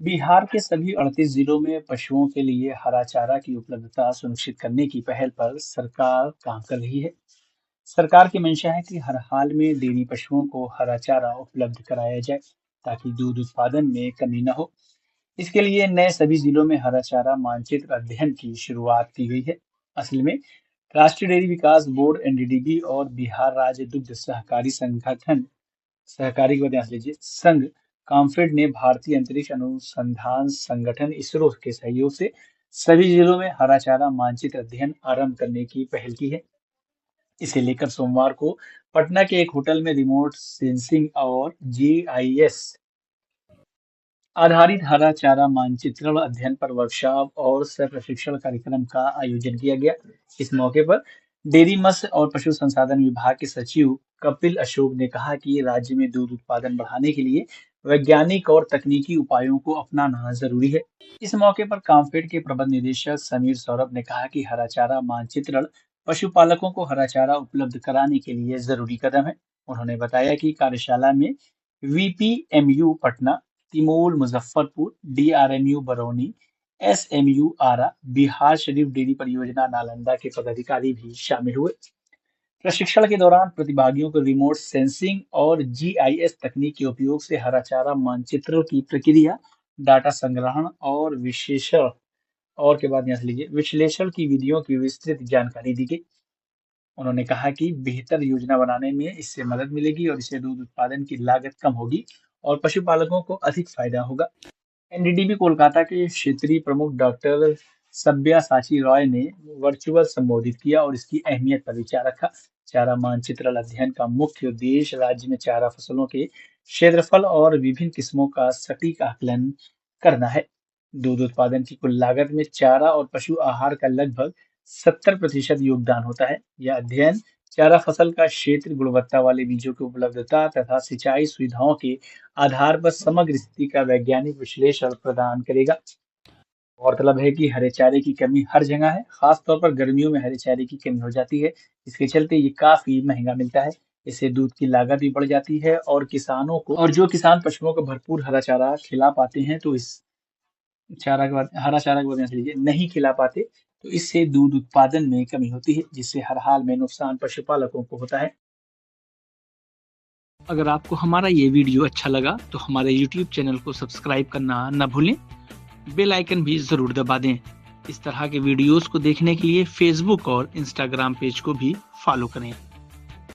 बिहार के सभी 38 जिलों में पशुओं के लिए हरा चारा की उपलब्धता सुनिश्चित करने की पहल पर सरकार काम कर रही है। सरकार की मंशा है कि हर हाल में डेयरी पशुओं को हरा चारा उपलब्ध कराया जाए ताकि दूध उत्पादन में कमी न हो। इसके लिए नए सभी जिलों में हरा चारा मानचित्र अध्ययन की शुरुआत की गई है। असल में राष्ट्रीय डेयरी विकास बोर्ड एनडीडीबी और बिहार राज्य दुग्ध सहकारी संगठन सहकारी के ध्यान से लीजिए संघ काम्फेड ने भारतीय अंतरिक्ष अनुसंधान संगठन इसरो के सहयोग से सभी जिलों में हरा चारा मानचित्र अध्ययन आरंभ करने की पहल की है। इसे लेकर सोमवार को पटना के एक होटल में रिमोट सेंसिंग और जीआईएस आधारित हरा चारा मानचित्रण अध्ययन पर वर्कशॉप और सह प्रशिक्षण कार्यक्रम का आयोजन किया गया। इस मौके पर डेयरी मत्स्य और पशु संसाधन विभाग के सचिव कपिल अशोक ने कहा कि राज्य में दूध उत्पादन बढ़ाने के लिए वैज्ञानिक और तकनीकी उपायों को अपनाना जरूरी है। इस मौके पर काम्फेड के प्रबंध निदेशक समीर सौरभ ने कहा कि हरा चारा मानचित्रण पशुपालकों को हरा चारा उपलब्ध कराने के लिए जरूरी कदम है। उन्होंने बताया कि कार्यशाला में वीपीएमयू पटना, तिमोल मुजफ्फरपुर, डीआरएमयू बरौनी, एसएमयू आरा, बिहार शरीफ डेयरी परियोजना नालंदा के पदाधिकारी भी शामिल हुए। प्रशिक्षण के दौरान प्रतिभागियों को रिमोट सेंसिंग और जीआईएस तकनीक के उपयोग से हरा चारा मानचित्रों की प्रक्रिया, डाटा संग्रहण और विशेषण और के बाद यहाँ से लीजिए विश्लेषण की विधियों की विस्तृत जानकारी दी गई। उन्होंने कहा कि बेहतर योजना बनाने में इससे मदद मिलेगी और इससे दूध उत्पादन की लागत कम होगी और पशुपालकों को अधिक फायदा होगा। एनडीडीबी कोलकाता के क्षेत्रीय प्रमुख डॉक्टर सब्यासाची रॉय ने वर्चुअल संबोधित किया और इसकी अहमियत पर विचार रखा। चारा मानचित्रण अध्ययन का मुख्य उद्देश्य राज्य में चारा फसलों के क्षेत्रफल और विभिन्न किस्मों का सटीक आकलन करना है। दूध उत्पादन की कुल लागत में चारा और पशु आहार का लगभग 70% योगदान होता है। यह अध्ययन चारा फसल का क्षेत्र, गुणवत्ता वाले बीजों की उपलब्धता तथा सिंचाई सुविधाओं के आधार पर समग्र स्थिति का वैज्ञानिक विश्लेषण प्रदान करेगा। गौरतलब है कि हरे चारे की कमी हर जगह है, खास तौर पर गर्मियों में हरे चारे की कमी हो जाती है। इसके चलते ये काफी महंगा मिलता है। इससे दूध की लागत भी बढ़ जाती है और किसानों को और जो किसान पशुओं को भरपूर हरा चारा खिला पाते हैं तो इस चारा के बाद हरा चारा के बाद यहाँ से लीजिए नहीं खिला पाते तो इससे दूध उत्पादन में कमी होती है, जिससे हर हाल में नुकसान पशुपालकों को होता है। अगर आपको हमारा ये वीडियो अच्छा लगा तो हमारे YouTube चैनल को सब्सक्राइब करना न भूलें। बेल आइकन भी जरूर दबा दें। इस तरह के वीडियोस को देखने के लिए Facebook और Instagram पेज को भी फॉलो करें।